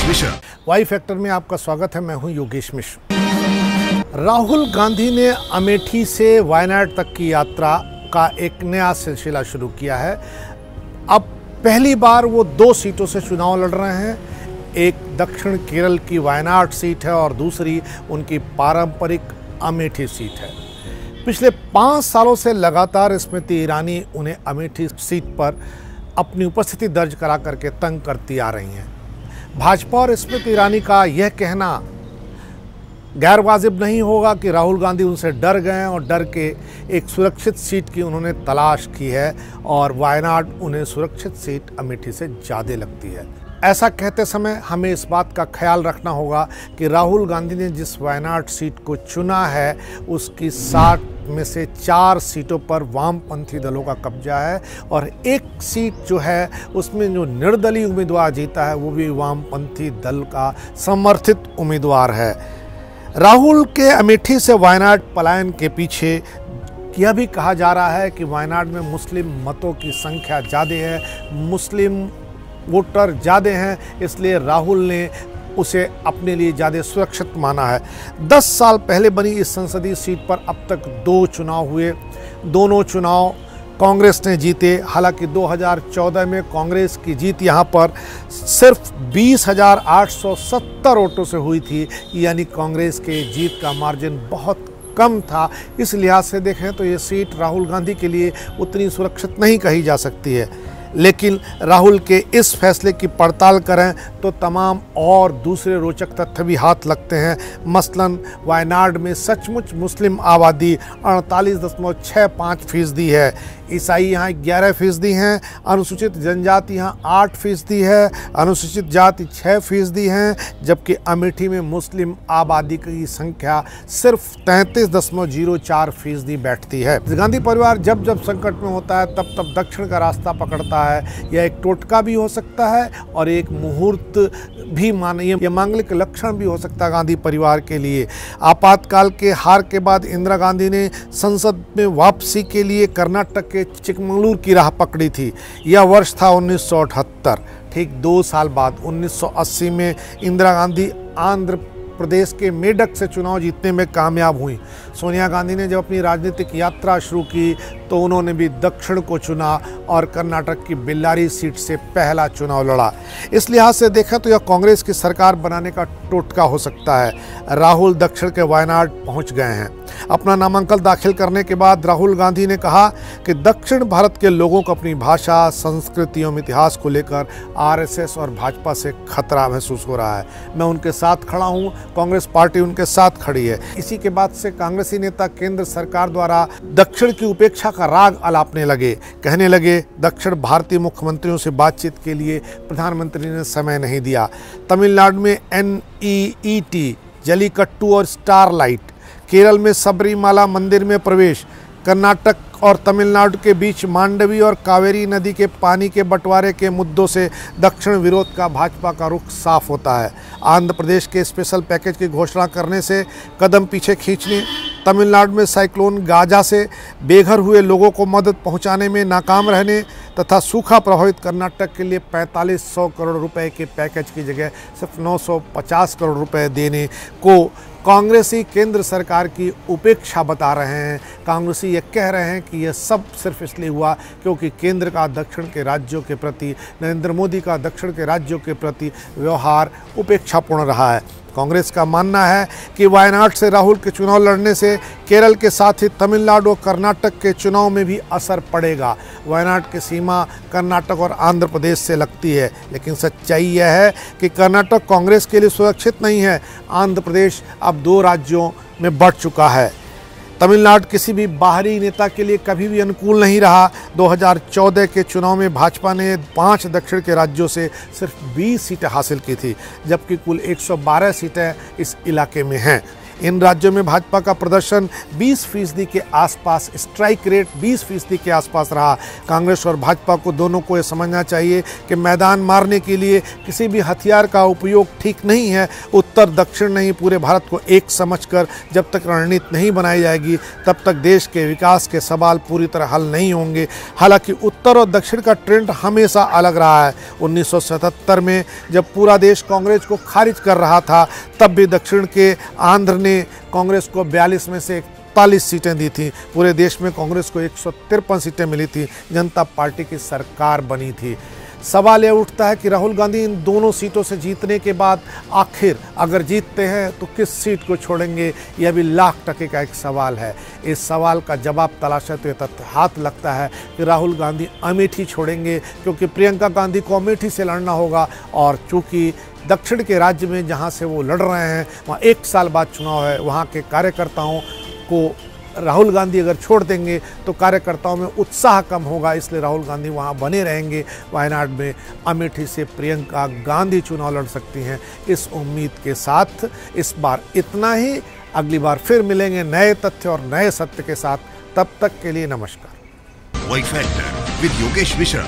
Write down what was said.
Mishra. Y factor में आपका स्वागत है। मैं हूं योगेश मिश्रा। राहुल गांधी ने अमेठी से वायनाड तक की यात्रा का एक नया सिलसिला शुरू किया है। अब पहली बार वो 2 सीटों से चुनाव लड़ रहे हैं। एक दक्षिण केरल की वायनाड सीट है और दूसरी उनकी पारंपरिक अमेठी सीट है। पिछले 5 सालों से लगातार स्मृति ईरानी उन्हें अमेठी सीट पर अपनी उपस्थिति दर्ज करा करके तंग करती आ रही हैं। भाजपा और स्मृति ईरानी का यह कहना गैर वाजिब नहीं होगा कि राहुल गांधी उनसे डर गए हैं और डर के एक सुरक्षित सीट की उन्होंने तलाश की है और वायनाड उन्हें सुरक्षित सीट अमेठी से ज़्यादा लगती है। ऐसा कहते समय हमें इस बात का ख्याल रखना होगा कि राहुल गांधी ने जिस वायनाड सीट को चुना है उसकी 60 में से 4 सीटों पर वामपंथी दलों का कब्जा है और एक सीट जो है उसमें जो निर्दलीय उम्मीदवार जीता है वो भी वामपंथी दल का समर्थित उम्मीदवार है। राहुल के अमेठी से वायनाड पलायन के पीछे यह भी कहा जा रहा है कि वायनाड में मुस्लिम मतों की संख्या ज़्यादा है, मुस्लिम वोटर ज़्यादा हैं, इसलिए राहुल ने उसे अपने लिए ज़्यादा सुरक्षित माना है। 10 साल पहले बनी इस संसदीय सीट पर अब तक 2 चुनाव हुए। दोनों चुनाव कांग्रेस ने जीते। हालांकि 2014 में कांग्रेस की जीत यहां पर सिर्फ 20,870 वोटों से हुई थी, यानी कांग्रेस के जीत का मार्जिन बहुत कम था। इस लिहाज से देखें तो ये सीट राहुल गांधी के लिए उतनी सुरक्षित नहीं कही जा सकती है। लेकिन राहुल के इस फैसले की पड़ताल करें तो तमाम और दूसरे रोचक तथ्य भी हाथ लगते हैं। मसलन वायनाड में सचमुच मुस्लिम आबादी 48.65% है, ईसाई यहाँ 11% हैं, अनुसूचित जनजाति यहाँ 8% है, अनुसूचित जाति 6% हैं, जबकि अमेठी में मुस्लिम आबादी की संख्या सिर्फ 33.04% बैठती है। गांधी परिवार जब जब संकट में होता है तब तब दक्षिण का रास्ता पकड़ता है। यह एक टोटका भी हो सकता है और एक मुहूर्त भी मानिए, यह मांगलिक लक्षण भी हो सकता है गांधी परिवार के लिए। आपातकाल के हार के बाद इंदिरा गांधी ने संसद में वापसी के लिए कर्नाटक के चिकमंगलुरु की राह पकड़ी थी। यह वर्ष था 1978। ठीक 2 साल बाद 1980 में इंदिरा गांधी आंध्र प्रदेश के मेडक से चुनाव जीतने में कामयाब हुई। सोनिया गांधी ने जब अपनी राजनीतिक यात्रा शुरू की तो उन्होंने भी दक्षिण को चुना और कर्नाटक की बेल्लारी सीट से पहला चुनाव लड़ा। इस लिहाज से देखा तो यह कांग्रेस की सरकार बनाने का टोटका हो सकता है। राहुल दक्षिण के वायनाड पहुंच गए हैं। अपना नामांकन दाखिल करने के बाद राहुल गांधी ने कहा कि दक्षिण भारत के लोगों को अपनी भाषा, संस्कृति एवं इतिहास को लेकर आरएसएस और भाजपा से खतरा महसूस हो रहा है। मैं उनके साथ खड़ा हूं, कांग्रेस पार्टी उनके साथ खड़ी है। इसी के बाद से कांग्रेसी नेता केंद्र सरकार द्वारा दक्षिण की उपेक्षा का राग अलापने लगे। कहने लगे दक्षिण भारतीय मुख्यमंत्रियों से बातचीत के लिए प्रधानमंत्री ने समय नहीं दिया। तमिलनाडु में NEET, जलीकट्टू और स्टारलाइट, केरल में सबरीमाला मंदिर में प्रवेश, कर्नाटक और तमिलनाडु के बीच मांडवी और कावेरी नदी के पानी के बंटवारे के मुद्दों से दक्षिण विरोध का भाजपा का रुख साफ होता है। आंध्र प्रदेश के स्पेशल पैकेज की घोषणा करने से कदम पीछे खींचने, तमिलनाडु में साइक्लोन गाजा से बेघर हुए लोगों को मदद पहुंचाने में नाकाम रहने तथा सूखा प्रभावित कर्नाटक के लिए 4500 करोड़ रुपए के पैकेज की जगह सिर्फ 950 करोड़ रुपए देने को कांग्रेसी केंद्र सरकार की उपेक्षा बता रहे हैं। कांग्रेसी ये कह रहे हैं कि यह सब सिर्फ इसलिए हुआ क्योंकि केंद्र का दक्षिण के राज्यों के प्रति, नरेंद्र मोदी का दक्षिण के राज्यों के प्रति व्यवहार उपेक्षापूर्ण रहा है। कांग्रेस का मानना है कि वायनाड से राहुल के चुनाव लड़ने से केरल के साथ ही तमिलनाडु और कर्नाटक के चुनाव में भी असर पड़ेगा। वायनाड की सीमा कर्नाटक और आंध्र प्रदेश से लगती है, लेकिन सच्चाई यह है कि कर्नाटक कांग्रेस के लिए सुरक्षित नहीं है। आंध्र प्रदेश अब 2 राज्यों में बढ़ चुका है। तमिलनाडु किसी भी बाहरी नेता के लिए कभी भी अनुकूल नहीं रहा। 2014 के चुनाव में भाजपा ने 5 दक्षिण के राज्यों से सिर्फ 20 सीटें हासिल की थी, जबकि कुल 112 सीटें इस इलाके में हैं। इन राज्यों में भाजपा का प्रदर्शन 20% के आसपास, स्ट्राइक रेट 20% के आसपास रहा। कांग्रेस और भाजपा को दोनों को यह समझना चाहिए कि मैदान मारने के लिए किसी भी हथियार का उपयोग ठीक नहीं है। उत्तर दक्षिण नहीं, पूरे भारत को एक समझकर जब तक रणनीति नहीं बनाई जाएगी तब तक देश के विकास के सवाल पूरी तरह हल नहीं होंगे। हालांकि उत्तर और दक्षिण का ट्रेंड हमेशा अलग रहा है। 1977 में जब पूरा देश कांग्रेस को खारिज कर रहा था, तब भी दक्षिण के आंध्र ने कांग्रेस को 42 में से 41 सीटें दी थी। पूरे देश में कांग्रेस को 153 सीटें मिली थी। जनता पार्टी की सरकार बनी थी। सवाल यह उठता है कि राहुल गांधी इन दोनों सीटों से जीतने के बाद आखिर अगर जीतते हैं तो किस सीट को छोड़ेंगे, यह भी लाख टके का एक सवाल है। इस सवाल का जवाब तलाशे तो यह हाथ लगता है कि राहुल गांधी अमेठी छोड़ेंगे, क्योंकि प्रियंका गांधी को अमेठी से लड़ना होगा। और चूँकि दक्षिण के राज्य में जहाँ से वो लड़ रहे हैं वहाँ 1 साल बाद चुनाव है, वहाँ के कार्यकर्ताओं को राहुल गांधी अगर छोड़ देंगे तो कार्यकर्ताओं में उत्साह कम होगा, इसलिए राहुल गांधी वहां बने रहेंगे। वायनाड में अमेठी से प्रियंका गांधी चुनाव लड़ सकती हैं। इस उम्मीद के साथ इस बार इतना ही। अगली बार फिर मिलेंगे नए तथ्य और नए सत्य के साथ। तब तक के लिए नमस्कार। Y factor with Yogesh Mishra.